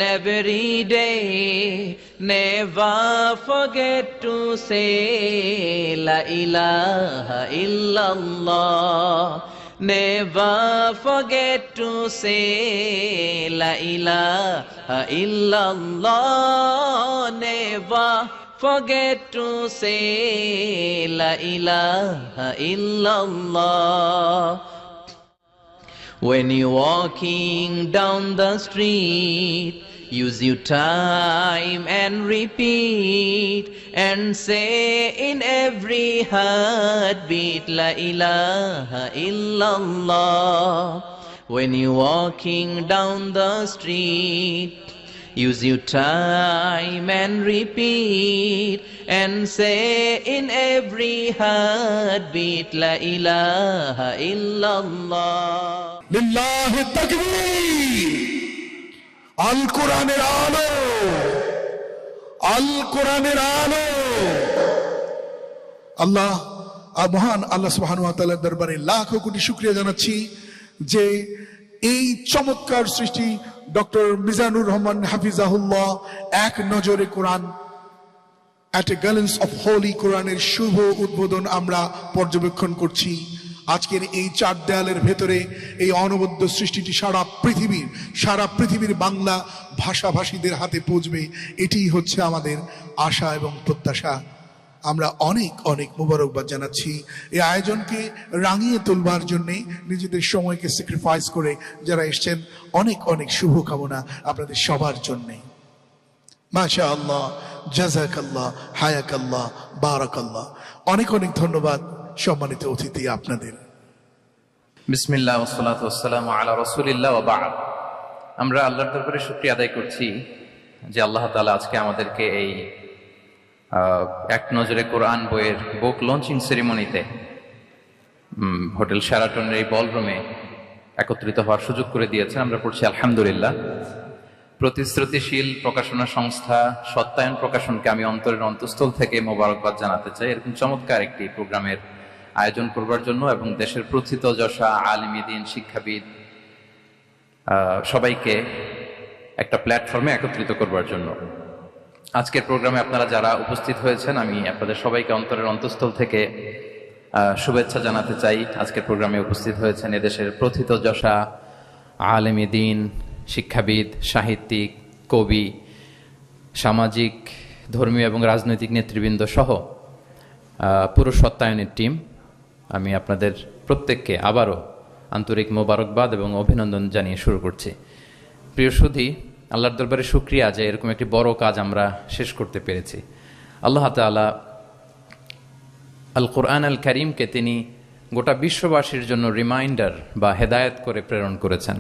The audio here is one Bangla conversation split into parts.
Every day, never forget to say La ilaha illallah. Never forget to say La ilaha illallah. Never forget to say La ilaha illallah. When you're walking down the street, use your time and repeat and say in every heartbeat La ilaha illallah. When you're walking down the street, use your time and repeat and say in every heartbeat La ilaha illallah. লিল্লাহি তাকবীর। আল কোরআনের আলো, আল কোরআনের আলো। আল্লাহ মহান আল্লাহ সুবহানাহু ওয়া তাআলার দরবারে লাখো কোটি শুকরিয়া জানাচ্ছি যে এই চমৎকার সৃষ্টি ডক্টর মিজানুর রহমান হাফিজাহুল্লাহ এক নজরে কোরআন এট এ গ্ল্যান্স অফ হোলি কোরআনের শুভ উদ্বোধন আমরা পর্যবেক্ষণ করছি। আজকের এই চার দেয়ালের ভেতরে এই অনবদ্য সৃষ্টিটি সারা পৃথিবীর বাংলা ভাষাভাষীদের হাতে পৌঁছবে, এটিই হচ্ছে আমাদের আশা এবং প্রত্যাশা। আমরা অনেক অনেক মোবারকবাদ জানাচ্ছি এই আয়োজনকে রাঙিয়ে তুলবার জন্যে নিজেদের সময়কে স্যাক্রিফাইস করে যারা এসছেন। অনেক অনেক শুভকামনা আপনাদের সবার জন্যে। মাশা আল্লাহ, জাযাকাল্লাহ, হায়াকাল্লাহ, বারাকাল্লাহ। অনেক অনেক ধন্যবাদ সম্মানিত অতিথি আপনাদের। বিসমিল্লাহ ওয়াসসালাতু ওয়াসসালামু আলা রাসূলিল্লাহ ওয়া বা'দ। আমরা আল্লাহর দরবারে শুকরিয়া আদায় করছি যে আল্লাহ তাআলা আজকে আমাদেরকে এই এক নজরে কোরআন বইয়ের বুক লঞ্চিং সেরিমনিতে হোটেল শেরাটনের এই বলরুমে একত্রিত হওয়ার সুযোগ করে দিয়েছেন। আমরা পড়ছি আলহামদুলিল্লাহ। প্রতিশ্রুতিশীল প্রকাশনা সংস্থা সত্যায়ন প্রকাশনকে আমি অন্তরের অন্তঃস্থল থেকে মোবারকবাদ জানাতে চাই এরকম চমৎকার একটি প্রোগ্রামের আয়োজন করবার জন্য এবং দেশের প্রথিতযশা আলেমী দ্বীন, শিক্ষাবিদ সবাইকে একটা প্ল্যাটফর্মে একত্রিত করবার জন্য। আজকের প্রোগ্রামে আপনারা যারা উপস্থিত হয়েছেন আমি আপনাদের সবাইকে অন্তরের অন্তঃস্থল থেকে শুভেচ্ছা জানাতে চাই। আজকের প্রোগ্রামে উপস্থিত হয়েছেন এদেশের প্রথিতযশা আলেমী দ্বীন, শিক্ষাবিদ, সাহিত্যিক, কবি, সামাজিক, ধর্মীয় এবং রাজনৈতিক নেতৃবৃন্দ সহ পুরো সত্যায়নের টিম। আমি আপনাদের প্রত্যেককে আবারও আন্তরিক মোবারকবাদ এবং অভিনন্দন জানিয়ে শুরু করছি। প্রিয় সুধী, আল্লাহর দরবারে শুকরিয়া যে এরকম একটি বড় কাজ আমরা শেষ করতে পেরেছি। আল্লাহ তাআলা আল কোরআন আল কারীমকে তিনি গোটা বিশ্ববাসীর জন্য রিমাইন্ডার বা হেদায়েত করে প্রেরণ করেছেন।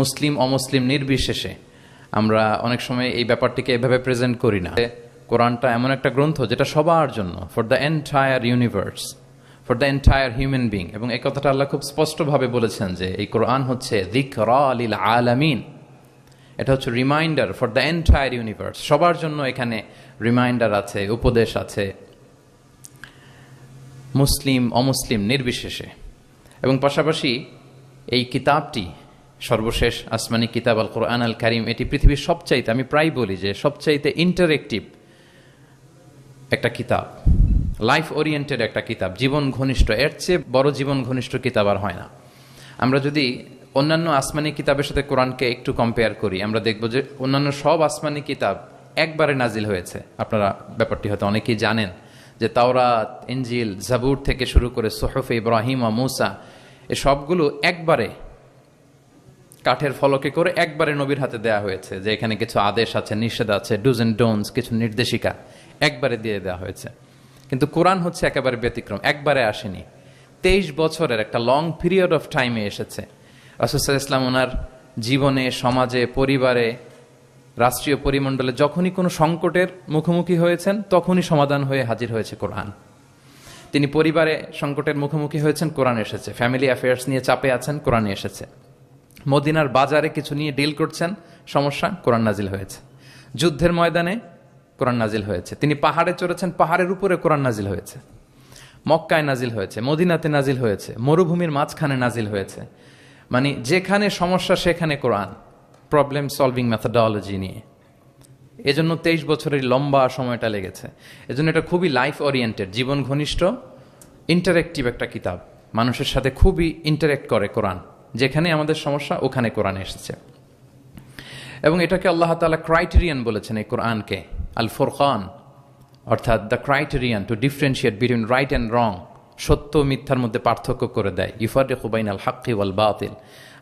মুসলিম অমুসলিম নির্বিশেষে আমরা অনেক সময় এই ব্যাপারটিকে এভাবে প্রেজেন্ট করি না। কোরআনটা এমন একটা গ্রন্থ যেটা সবার জন্য, for the entire universe, for the entire human being. এবং এই কথাটা আল্লাহ খুব স্পষ্টভাবে বলেছেন যে এই কোরআন হচ্ছে যিকরা লিল আলামিন। এটা হচ্ছে reminder for the entire universe. সবার জন্য এখানে রিমাইন্ডার আছে, উপদেশ আছে, মুসলিম অমুসলিম নির্বিশেষে। এবং পাশাপাশি এই কিতাবটি সর্বশেষ আসমানি কিতাব আল কোরআন আল কারীম, এটি পৃথিবীর সবচাইতে, আমি প্রায় বলি যে সবচাইতে ইন্টারেক্টিভ একটা কিতাব, লাইফ ওরিয়েন্টেড একটা কিতাব, জীবন ঘনিষ্ঠ। এর চেয়ে বড় জীবন ঘনিষ্ঠ কিতাব আর হয় না। আমরা যদি অন্যান্য আসমানি কিতাবের সাথে কোরআনকে একটু কম্পেয়ার করি, আমরা দেখব যে অন্যান্য সব আসমানি কিতাব একবারে নাজিল হয়েছে। আপনারা ব্যাপারটি হয়তো অনেকেই জানেন যে তাওরাত, ইনজিল, জাবুর থেকে শুরু করে সুহুফ ইব্রাহিম ও মূসা, এ সবগুলো একবারে কাঠের ফলকে করে একবারে নবীর হাতে দেয়া হয়েছে। যে এখানে কিছু আদেশ আছে, নিষেধ আছে, ডুজ এন্ড ডোন্টস, কিছু নির্দেশিকা একবারে দিয়ে দেওয়া হয়েছে। কিন্তু কোরআন হচ্ছে একেবারে ব্যতিক্রম, একবারে আসেনি। 23 বছরের একটা লং পিরিয়ড অফ টাইমে এসেছে। রাসূল সাল্লাল্লাহু আলাইহি ওয়াসাল্লাম ওনার জীবনে, সমাজে, পরিবারে, রাষ্ট্রীয় পরিমণ্ডলে যখনই কোনো সংকটের মুখোমুখি হয়েছেন তখনই সমাধান হয়ে হাজির হয়েছে কোরআন। তিনি পরিবারে সংকটের মুখোমুখি হয়েছেন, কোরআন এসেছে। ফ্যামিলি অ্যাফেয়ার্স নিয়ে চাপে আছেন, কোরআন এসেছে। মদিনার বাজারে কিছু নিয়ে ডিল করছেন, সমস্যা, কোরআন নাজিল হয়েছে। যুদ্ধের ময়দানে কোরআন নাজিল হয়েছে। তিনি পাহাড়ে চড়েছেন, পাহাড়ের উপরে কোরআন নাজিল হয়েছে। মক্কায় নাজিল হয়েছে, মদিনাতে নাজিল হয়েছে, মরুভূমির মাঝখানে নাজিল হয়েছে। মানে যেখানে সমস্যা সেখানে কোরআন। প্রবলেম সলভিং মেথডোলজি নিয়ে। এজন্য 23 বছরের লম্বা সময়টা লেগেছে। এজন্য এটা খুবই লাইফ ওরিয়েন্টেড, জীবন ঘনিষ্ঠ, ইন্টারেক্টিভ একটা কিতাব। মানুষের সাথে খুবই ইন্টারেক্ট করে কোরআন। যেখানে আমাদের সমস্যা ওখানে কোরআন এসেছে। এবং এটাকে আল্লাহ তাআলা ক্রাইটেরিয়ান বলেছেন এই কোরআনকে, আল ফুরকান, অর্থাৎ the criterion two differentiate between right and রং, সত্য মিথ্যার মধ্যে পার্থক্য করে দেয়। ইউফারিকু বাইনাল হাক্কি ওয়াল বাতিল।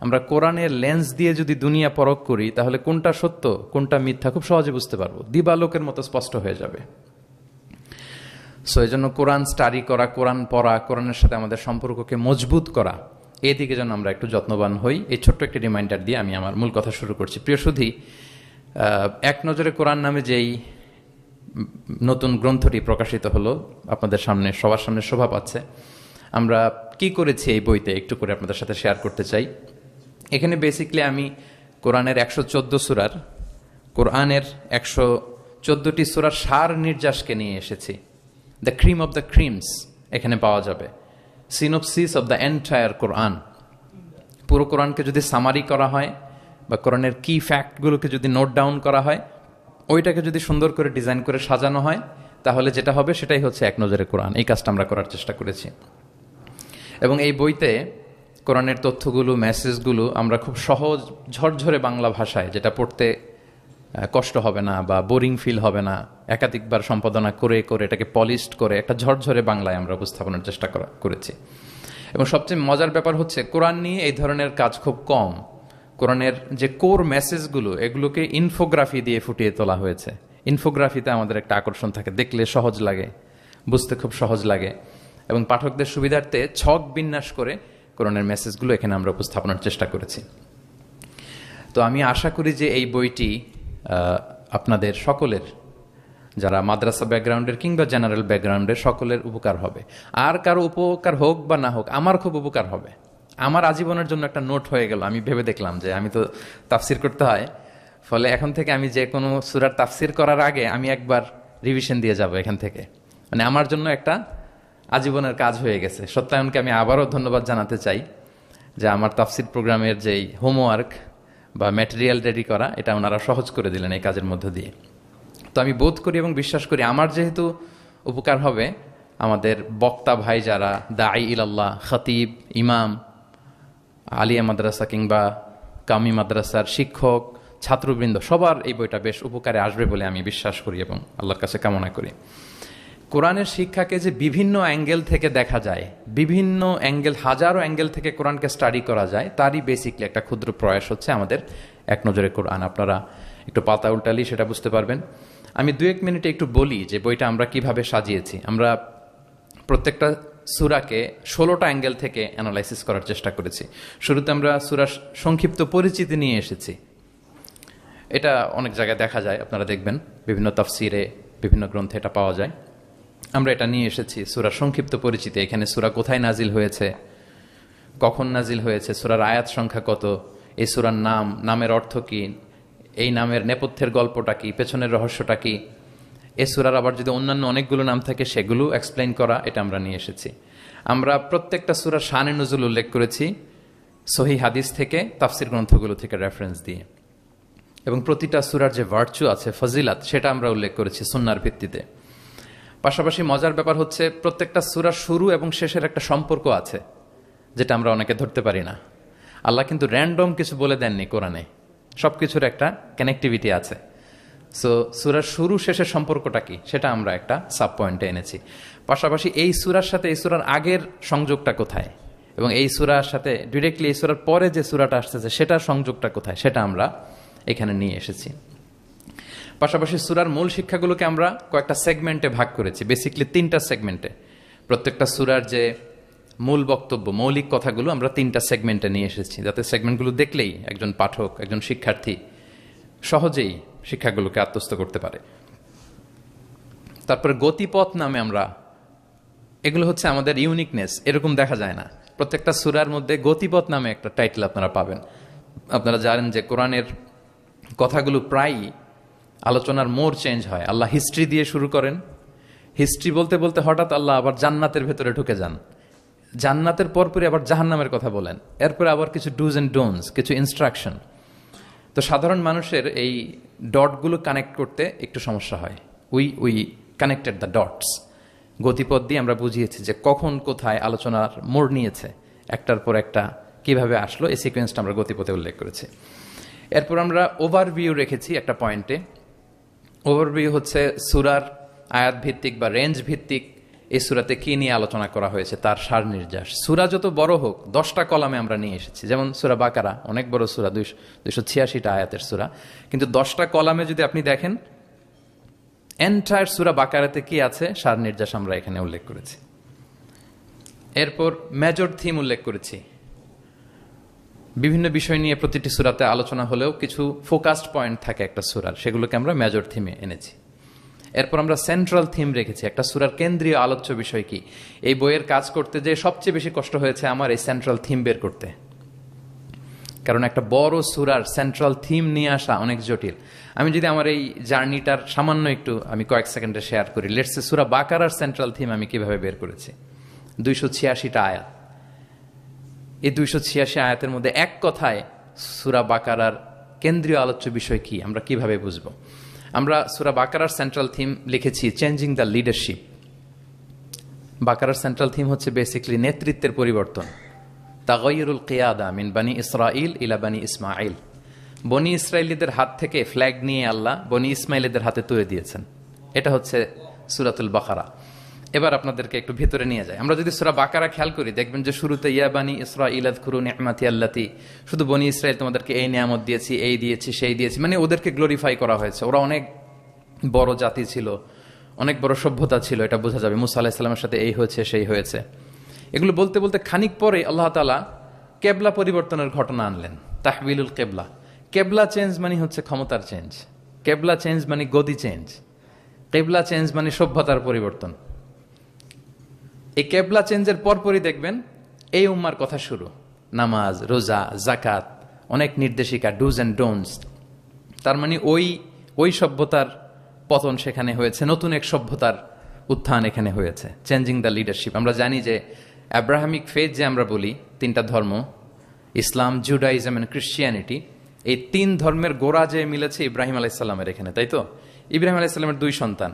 আমরা কোরআনের লেন্স দিয়ে যদি দুনিয়া পরখ করি তাহলে কোনটা সত্য কোনটা মিথ্যা খুব সহজে বুঝতে পারবো, দিবালোকের মতো স্পষ্ট হয়ে যাবে। সো এই জন্য কোরআন স্টাডি করা, কোরআন পড়া, কোরআনের সাথে আমাদের সম্পর্ককে মজবুত করা, এদিকে যেন আমরা একটু যত্নবান হই। এই ছোট্ট একটি রিমাইন্ডার দিয়ে আমি আমার মূল কথা শুরু করছি। প্রিয় সুধী, এক নজরে কোরআন নামে যেই নতুন গ্রন্থটি প্রকাশিত হলো, আপনাদের সামনে সবার সামনে শোভা পাচ্ছে। আমরা কি করেছি এই বইতে একটু করে আপনাদের সাথে শেয়ার করতে চাই। এখানে বেসিকলি আমি কোরআনের 114 সূরার, কোরআনের 114টি সূরার সার নির্যাসকে নিয়ে এসেছি। The cream of the creams এখানে পাওয়া যাবে। সিনোপসিস অব দ্য এন্টায়ার কোরআন। পুরো কোরআনকে যদি সামারি করা হয় বা কোরআনের কি ফ্যাক্টগুলোকে যদি নোট ডাউন করা হয়, ওইটাকে যদি সুন্দর করে ডিজাইন করে সাজানো হয়, তাহলে যেটা হবে সেটাই হচ্ছে এক নজরে কোরআন। এই কাজটা আমরা করার চেষ্টা করেছি। এবং এই বইতে কোরআনের তথ্যগুলো, মেসেজগুলো আমরা খুব সহজ ঝরঝরে বাংলা ভাষায়, যেটা পড়তে কষ্ট হবে না বা বোরিং ফিল হবে না, একাধিকবার সম্পাদনা করে করে এটাকে পলিশড করে একটা ঝরঝরে বাংলায় আমরা উপস্থাপনের চেষ্টা করেছি। এবং সবচেয়ে মজার ব্যাপার হচ্ছে কোরআন নিয়ে এই ধরনের কাজ খুব কম। কোরআনের যে কোর মেসেজগুলো, এগুলোকে ইনফোগ্রাফি দিয়ে ফুটিয়ে তোলা হয়েছে। ইনফোগ্রাফিতে আমাদের একটা আকর্ষণ থাকে, দেখলে সহজ লাগে, বুঝতে খুব সহজ লাগে, এবং পাঠকদের সুবিধার্থে ছক বিন্যাস করে কোরআনের মেসেজগুলো এখানে আমরা উপস্থাপনের চেষ্টা করেছি। তো আমি আশা করি যে এই বইটি আপনাদের সকলের, যারা মাদ্রাসা ব্যাকগ্রাউন্ডের কিংবা জেনারেল ব্যাকগ্রাউন্ডের, সকলের উপকার হবে। আর কারো উপকার হোক বা না হোক, আমার খুব উপকার হবে। আমার আজীবনের জন্য একটা নোট হয়ে গেল। আমি ভেবে দেখলাম যে আমি তো তাফসির করতে হয়, ফলে এখন থেকে আমি যে কোনো সূরার তাফসির করার আগে আমি একবার রিভিশন দিয়ে যাব এখান থেকে। মানে আমার জন্য একটা আজীবনের কাজ হয়ে গেছে। সত্যায়নকে আমি আবারও ধন্যবাদ জানাতে চাই যে আমার তাফসির প্রোগ্রামের যেই হোমওয়ার্ক বা ম্যাটেরিয়াল রেডি করা, এটা ওনারা সহজ করে দিলেন এই কাজের মধ্য দিয়ে। তো আমি বোধ করি এবং বিশ্বাস করি আমার যেহেতু উপকার হবে, আমাদের বক্তা ভাই যারা দাঈ ইলাল্লাহ, খতিব, ইমাম, আলিয়া মাদ্রাসা কিংবা কামি মাদ্রাসার শিক্ষক, ছাত্রবৃন্দ, সবার এই বইটা বেশ উপকারে আসবে বলে আমি বিশ্বাস করি এবং আল্লাহর কাছে কামনা করি। কোরআনের শিক্ষাকে যে বিভিন্ন অ্যাঙ্গেল থেকে দেখা যায়, বিভিন্ন অ্যাঙ্গেল, হাজারো অ্যাঙ্গেল থেকে কোরআনকে স্টাডি করা যায়, তারই বেসিকলি একটা ক্ষুদ্র প্রয়াস হচ্ছে আমাদের এক নজরে কোরআন। আপনারা একটু পাতা উল্টালি সেটা বুঝতে পারবেন। আমি 2-1 মিনিটে একটু বলি যে বইটা আমরা কিভাবে সাজিয়েছি। আমরা প্রত্যেকটা সূরাকে 16টা অ্যাঙ্গেল থেকে অ্যানালাইসিস করার চেষ্টা করেছি। শুরুতে আমরা সূরার সংক্ষিপ্ত পরিচিতি নিয়ে এসেছি। এটা অনেক জায়গায় দেখা যায়, আপনারা দেখবেন বিভিন্ন তাফসিরে, বিভিন্ন গ্রন্থে এটা পাওয়া যায়। আমরা এটা নিয়ে এসেছি সূরার সংক্ষিপ্ত পরিচিতি। এখানে সূরা কোথায় নাজিল হয়েছে, কখন নাজিল হয়েছে, সূরার আয়াত সংখ্যা কত, এই সূরার নাম, নামের অর্থ কি, এই নামের নেপথ্যের গল্পটা কি, পেছনের রহস্যটা কি, এই সূরার আবার যদি অন্যান্য অনেকগুলো নাম থাকে সেগুলো এক্সপ্লেইন করা, এটা আমরা নিয়ে এসেছি। আমরা প্রত্যেকটা সূরার শানে নুজুল উল্লেখ করেছি সহিহ হাদিস থেকে, তাফসির গ্রন্থগুলো থেকে রেফারেন্স দিয়ে। এবং প্রতিটা সূরার যে ভার্চু আছে, ফজিলাত, সেটা আমরা উল্লেখ করেছি সুন্নাহর ভিত্তিতে। পাশাপাশি মজার ব্যাপার হচ্ছে প্রত্যেকটা সূরার শুরু এবং শেষের একটা সম্পর্ক আছে, যেটা আমরা অনেকে ধরতে পারি না। আল্লাহ কিন্তু র্যান্ডম কিছু বলে দেননি কোরআনে, সবকিছুর একটা কানেক্টিভিটি আছে। সো সূরার শুরু শেষের সম্পর্কটা কি, সেটা আমরা একটা সাব পয়েন্টে এনেছি। পাশাপাশি এই সূরার সাথে এই সূরার আগের সংযোগটা কোথায়, এবং এই সূরার সাথে ডিরেক্টলি এই সূরার পরে যে সূরাটা আসতেছে সেটার সংযোগটা কোথায়, সেটা আমরা এখানে নিয়ে এসেছি। পাশাপাশি সূরার মূল শিক্ষাগুলোকে আমরা কয়েকটা সেগমেন্টে ভাগ করেছি, বেসিকলি 3টা সেগমেন্টে। প্রত্যেকটা সূরার যে মূল বক্তব্য, মৌলিক কথাগুলো আমরা 3টা সেগমেন্টে নিয়ে এসেছি, যাতে সেগমেন্টগুলো দেখলেই একজন পাঠক, একজন শিক্ষার্থী সহজেই শিক্ষাগুলোকে আত্মস্থ করতে পারে। তারপরে গতিপথ নামে আমরা, এগুলো হচ্ছে আমাদের ইউনিকনেস, এরকম দেখা যায় না। প্রত্যেকটা সূরার মধ্যে গতিপথ নামে একটা টাইটেল আপনারা পাবেন। আপনারা জানেন যে কোরআনের কথাগুলো প্রায়ই আলোচনার মোড় চেঞ্জ হয়। আল্লাহ হিস্ট্রি দিয়ে শুরু করেন, হিস্ট্রি বলতে বলতে হঠাৎ আল্লাহ আবার জান্নাতের ভেতরে ঢুকে যান, জান্নাতের পরপরই আবার জাহান্নামের কথা বলেন, এরপরে আবার কিছু ডুজ অ্যান্ড ডোন্টস, কিছু ইনস্ট্রাকশন। তো সাধারণ মানুষের এই ডটগুলো কানেক্ট করতে একটু সমস্যা হয়। উই কানেক্টেড দ্য ডটস, গতিপথ দিয়ে আমরা বুঝিয়েছি যে কখন কোথায় আলোচনার মোড় নিয়েছে, একটার পর একটা কিভাবে আসলো, এই সিকোয়েন্সটা আমরা গতিপথে উল্লেখ করেছি। এরপর আমরা ওভারভিউ রেখেছি একটা পয়েন্টে। ওভারভিউ হচ্ছে সূরার আয়াত ভিত্তিক বা রেঞ্জ ভিত্তিক এই সূরাতে কি নিয়ে আলোচনা করা হয়েছে তার সার নির্যাস। সূরা যত বড় হোক 10টা কলামে আমরা নিয়ে এসেছি। যেমন সূরা বাকারা অনেক বড় সূরা, 286টা আয়াতের সূরা, কিন্তু 10টা কলামে যদি আপনি দেখেন এন্টায়ার সূরা বাকারাতে কি আছে সার নির্যাস আমরা এখানে উল্লেখ করেছি। এরপর মেজর থিম উল্লেখ করেছি। বিভিন্ন বিষয় নিয়ে প্রতিটি সূরাতে আলোচনা হলেও কিছু ফোকাসড পয়েন্ট থাকে একটা সূরার, সেগুলোকে আমরা মেজর থিমে এনেছি। এরপর আমরা সেন্ট্রাল থিম রেখেছি, একটা সূরার কেন্দ্রীয় আলোচ্য বিষয় কি। এই বইয়ের কাজ করতে যে সবচেয়ে বেশি কষ্ট হয়েছে আমার এই সেন্ট্রাল থিম বের করতে, কারণ একটা বড় সূরার সেন্ট্রাল থিম নিয়ে আসা অনেক জটিল। আমি যদি আমার এই জার্নিটার সামান্য একটু আমি কয়েক সেকেন্ডে শেয়ার করি। লেটস সে সূরা বাকারার সেন্ট্রাল থিম আমি কিভাবে বের করেছি। 286টা আয়াত, এই 286 আয়াতের মধ্যে এক কথায় সূরা বাকারার কেন্দ্রীয় আলোচ্য বিষয় কি আমরা কিভাবে বুঝবো। আমরা সূরা বাকারার সেন্ট্রাল থিম লিখেছি চেঞ্জিং দ্য লিডারশিপ। বাকারার সেন্ট্রাল থিম হচ্ছে বেসিক্যালি নেতৃত্বের পরিবর্তন। তাগায়ুরুল কিয়াদা মিন বানি ইসরাইল ইলা বানি ইসমাইল। বনি ইসরায়েলীদের হাত থেকে ফ্ল্যাগ নিয়ে আল্লাহ বনি ইসমাইলীদের হাতে তুলে দিয়েছেন। এটা হচ্ছে সূরাতুল বাকারা। এবার আপনাদেরকে একটু ভেতরে নিয়ে যায়। আমরা যদি সূরা বাকারা খেয়াল করি দেখবেন যে শুরুতে ইয়া বানি ইসরাইল আযকুরু নি'মাতি আল্লাতি, শুধু বনি ইসরাইল তোমাদেরকে এই নিয়ামত দিয়েছি, এই দিয়েছি, সেই দিয়েছি, মানে ওদেরকে গ্লোরিফাই করা হয়েছে। ওরা অনেক বড় জাতি ছিল, অনেক বড় সভ্যতা ছিল, এটা বোঝা যাবে। মুসা আলাইহিস সালামের সাথে এই হয়েছে সেই হয়েছে। এগুলো বলতে বলতে খানিক পরে আল্লাহ তাআলা কেবলা পরিবর্তনের ঘটনা আনলেন। তাহবিলুল কেবলা। কেবলা চেঞ্জ মানে হচ্ছে ক্ষমতার চেঞ্জ, কেবলা চেঞ্জ মানে গদি চেঞ্জ, কেবলা চেঞ্জ মানে সভ্যতার পরিবর্তন। এই কেবলা চেঞ্জের পরপরই দেখবেন এই উম্মার কথা শুরু। নামাজ, রোজা, জাকাত, অনেক নির্দেশিকা, ডুজ অ্যান্ড ডোন্টস। তার মানে ওই সভ্যতার পতন সেখানে হয়েছে, নতুন এক সভ্যতার উত্থান এখানে হয়েছে। Changing the leadership. আমরা জানি যে অ্যাব্রাহামিক ফেথ যে আমরা বলি, 3টা ধর্ম, ইসলাম, জুডাইজম এন্ড ক্রিশ্চিয়ানিটি, এই 3 ধর্মের গোড়া যে মিলেছে ইব্রাহিম আলাইহিস সালামের এখানে, তাই তো? ইব্রাহিম আলাইহিস সালামের 2 সন্তান,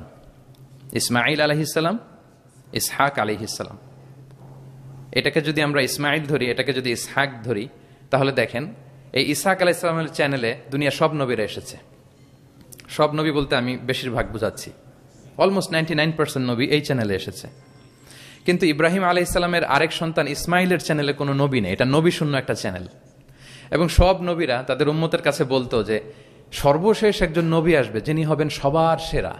ইসমাঈল আলাইহিস সালাম, ইসহাক আলাইহিস সালাম। এটাকে যদি আমরা ইসমাঈল ধরি, এটাকে যদি ইসহাক ধরি, তাহলে দেখেন এই ইসহাক আলাইহিস সালামের চ্যানেলে দুনিয়া সব নবীরা এসেছে। সব নবী বলতে আমি বেশিরভাগ বুঝাচ্ছি, অলমোস্ট 99% নবী এই চ্যানেলে এসেছে। কিন্তু ইব্রাহিম আলাইহিস সালামের আরেক সন্তান ইসমাইলের চ্যানেলে কোনো নবী নেই, এটা নবী শূন্য একটা চ্যানেল। এবং সব নবীরা তাদের উম্মতের কাছে বলতো যে সর্বশেষ একজন নবী আসবে যিনি হবেন সবার সেরা,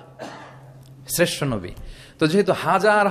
শ্রেষ্ঠ নবী। তো যেহেতু হাজার